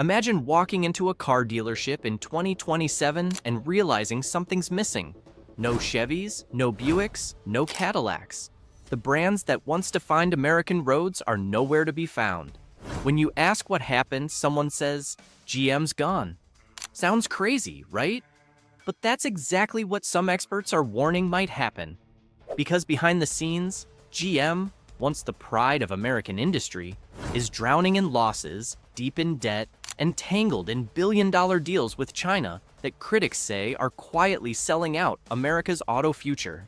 Imagine walking into a car dealership in 2027 and realizing something's missing. No Chevys, no Buicks, no Cadillacs. The brands that once defined American roads are nowhere to be found. When you ask what happened, someone says, GM's gone. Sounds crazy, right? But that's exactly what some experts are warning might happen. Because behind the scenes, GM, once the pride of American industry, is drowning in losses, deep in debt, and tangled in billion-dollar deals with China that critics say are quietly selling out America's auto future.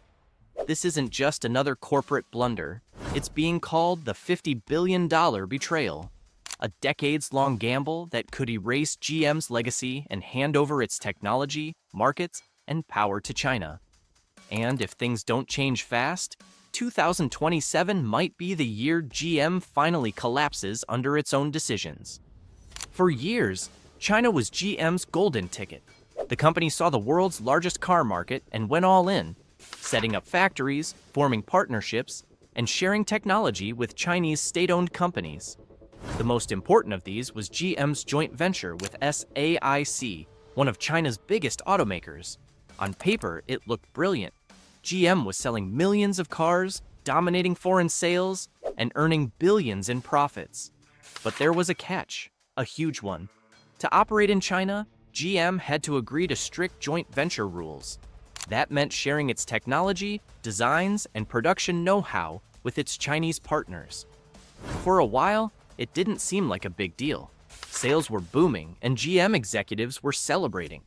This isn't just another corporate blunder. It's being called the $50 billion betrayal, a decades-long gamble that could erase GM's legacy and hand over its technology, markets, and power to China. And if things don't change fast, 2027 might be the year GM finally collapses under its own decisions. For years, China was GM's golden ticket. The company saw the world's largest car market and went all in, setting up factories, forming partnerships, and sharing technology with Chinese state-owned companies. The most important of these was GM's joint venture with SAIC, one of China's biggest automakers. On paper, it looked brilliant. GM was selling millions of cars, dominating foreign sales, and earning billions in profits. But there was a catch, a huge one. To operate in China, GM had to agree to strict joint venture rules. That meant sharing its technology, designs, and production know-how with its Chinese partners. For a while, it didn't seem like a big deal. Sales were booming, and GM executives were celebrating.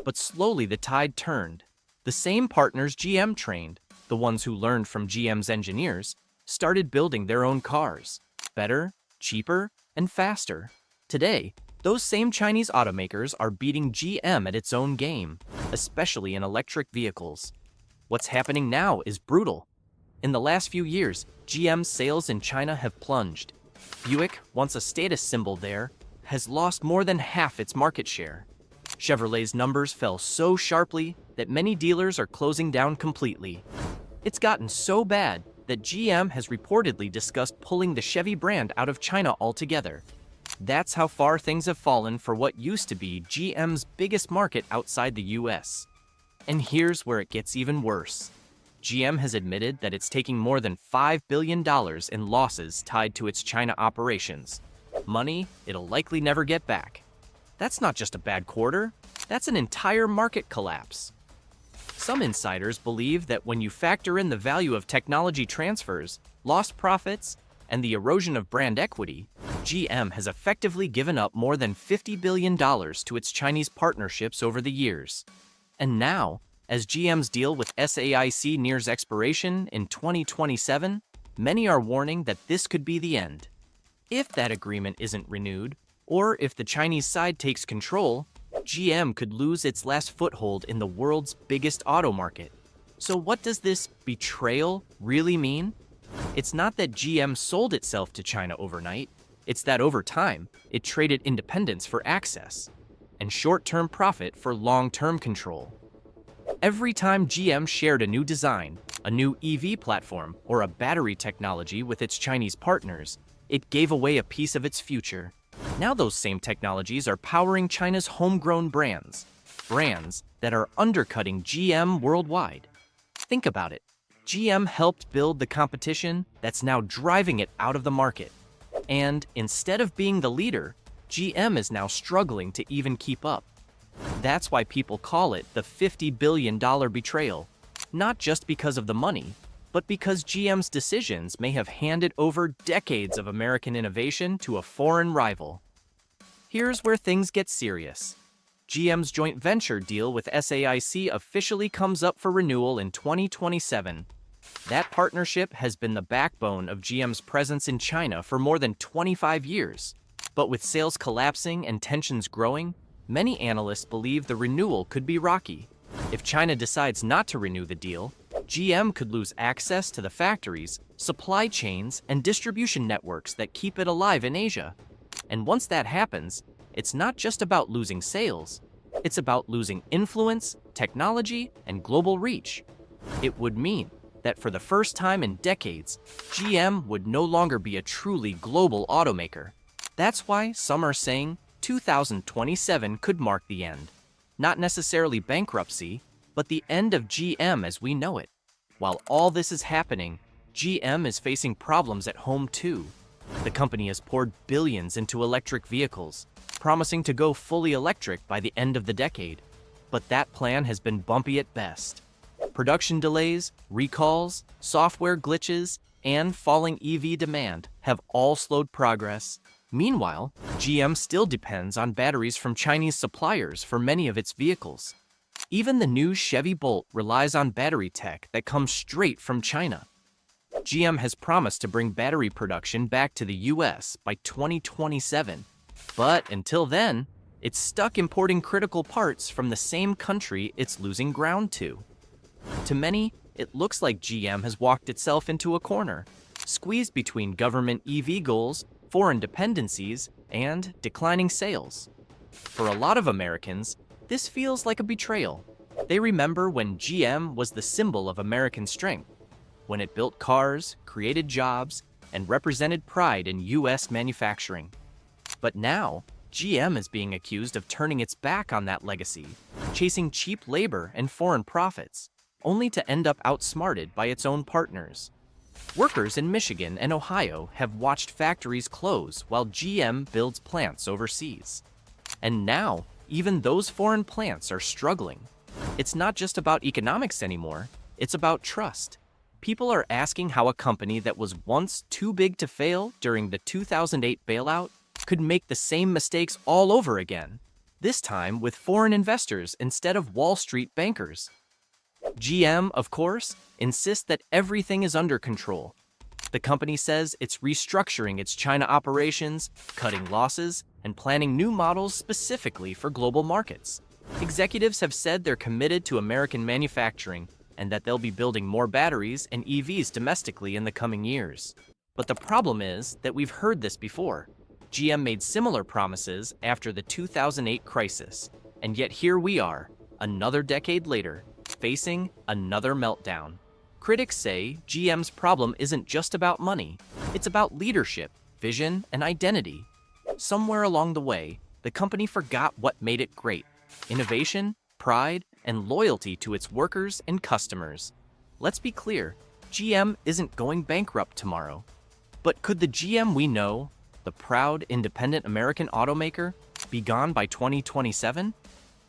But slowly the tide turned. The same partners GM trained, the ones who learned from GM's engineers, started building their own cars. Better, cheaper, and faster. Today, those same Chinese automakers are beating GM at its own game, especially in electric vehicles. What's happening now is brutal. In the last few years, GM's sales in China have plunged. Buick, once a status symbol there, has lost more than half its market share. Chevrolet's numbers fell so sharply that many dealers are closing down completely. It's gotten so bad that GM has reportedly discussed pulling the Chevy brand out of China altogether. That's how far things have fallen for what used to be GM's biggest market outside the US. And here's where it gets even worse. GM has admitted that it's taking more than $5 billion in losses tied to its China operations. Money it'll likely never get back. That's not just a bad quarter, that's an entire market collapse. Some insiders believe that when you factor in the value of technology transfers, lost profits, and the erosion of brand equity, GM has effectively given up more than $50 billion to its Chinese partnerships over the years. And now, as GM's deal with SAIC nears expiration in 2027, many are warning that this could be the end. If that agreement isn't renewed, or if the Chinese side takes control, GM could lose its last foothold in the world's biggest auto market. So what does this betrayal really mean? It's not that GM sold itself to China overnight. It's that over time, it traded independence for access, and short-term profit for long-term control. Every time GM shared a new design, a new EV platform, or a battery technology with its Chinese partners, it gave away a piece of its future. Now those same technologies are powering China's homegrown brands that are undercutting GM worldwide. Think about it. GM helped build the competition that's now driving it out of the market. And instead of being the leader, GM is now struggling to even keep up. That's why people call it the $50 billion betrayal, not just because of the money, but because GM's decisions may have handed over decades of American innovation to a foreign rival. Here's where things get serious. GM's joint venture deal with SAIC officially comes up for renewal in 2027. That partnership has been the backbone of GM's presence in China for more than 25 years. But with sales collapsing and tensions growing, many analysts believe the renewal could be rocky. If China decides not to renew the deal, GM could lose access to the factories, supply chains, and distribution networks that keep it alive in Asia. And once that happens, it's not just about losing sales, it's about losing influence, technology, and global reach. It would mean that for the first time in decades, GM would no longer be a truly global automaker. That's why some are saying 2027 could mark the end. Not necessarily bankruptcy, but the end of GM as we know it. While all this is happening, GM is facing problems at home too. The company has poured billions into electric vehicles, promising to go fully electric by the end of the decade. But that plan has been bumpy at best. Production delays, recalls, software glitches, and falling EV demand have all slowed progress. Meanwhile, GM still depends on batteries from Chinese suppliers for many of its vehicles. Even the new Chevy Bolt relies on battery tech that comes straight from China. GM has promised to bring battery production back to the US by 2027, but until then, it's stuck importing critical parts from the same country it's losing ground to. To many, it looks like GM has walked itself into a corner, squeezed between government EV goals, foreign dependencies, and declining sales. For a lot of Americans, this feels like a betrayal. They remember when GM was the symbol of American strength, when it built cars, created jobs, and represented pride in US manufacturing. But now, GM is being accused of turning its back on that legacy, chasing cheap labor and foreign profits, only to end up outsmarted by its own partners. Workers in Michigan and Ohio have watched factories close while GM builds plants overseas. And now, even those foreign plants are struggling. It's not just about economics anymore, it's about trust. People are asking how a company that was once too big to fail during the 2008 bailout could make the same mistakes all over again, this time with foreign investors instead of Wall Street bankers. GM, of course, insists that everything is under control. The company says it's restructuring its China operations, cutting losses, and planning new models specifically for global markets. Executives have said they're committed to American manufacturing and that they'll be building more batteries and EVs domestically in the coming years. But the problem is that we've heard this before. GM made similar promises after the 2008 crisis, and yet here we are, another decade later, facing another meltdown. Critics say GM's problem isn't just about money, it's about leadership, vision, and identity. Somewhere along the way, the company forgot what made it great: innovation, pride, and loyalty to its workers and customers. Let's be clear, GM isn't going bankrupt tomorrow. But could the GM we know, the proud, independent American automaker, be gone by 2027?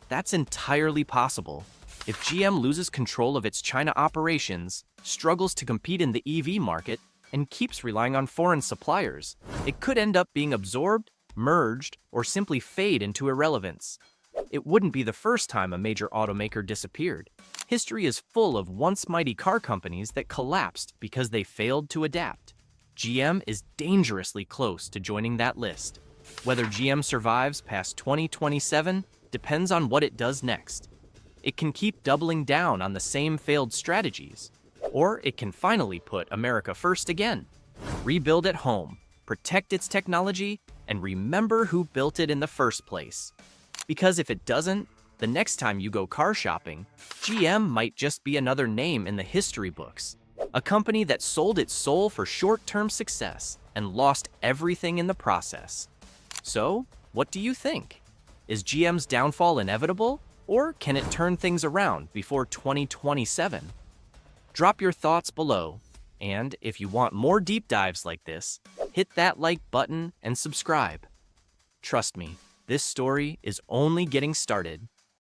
That's entirely possible. If GM loses control of its China operations, struggles to compete in the EV market, and keeps relying on foreign suppliers, it could end up being absorbed, merged, or simply fade into irrelevance. It wouldn't be the first time a major automaker disappeared. History is full of once mighty car companies that collapsed because they failed to adapt. GM is dangerously close to joining that list. Whether GM survives past 2027 depends on what it does next. It can keep doubling down on the same failed strategies, or it can finally put America first again. Rebuild at home, protect its technology, and remember who built it in the first place. Because if it doesn't, the next time you go car shopping, GM might just be another name in the history books. A company that sold its soul for short-term success and lost everything in the process. So, what do you think? Is GM's downfall inevitable, or can it turn things around before 2027? Drop your thoughts below, and if you want more deep dives like this, hit that like button and subscribe. Trust me, this story is only getting started.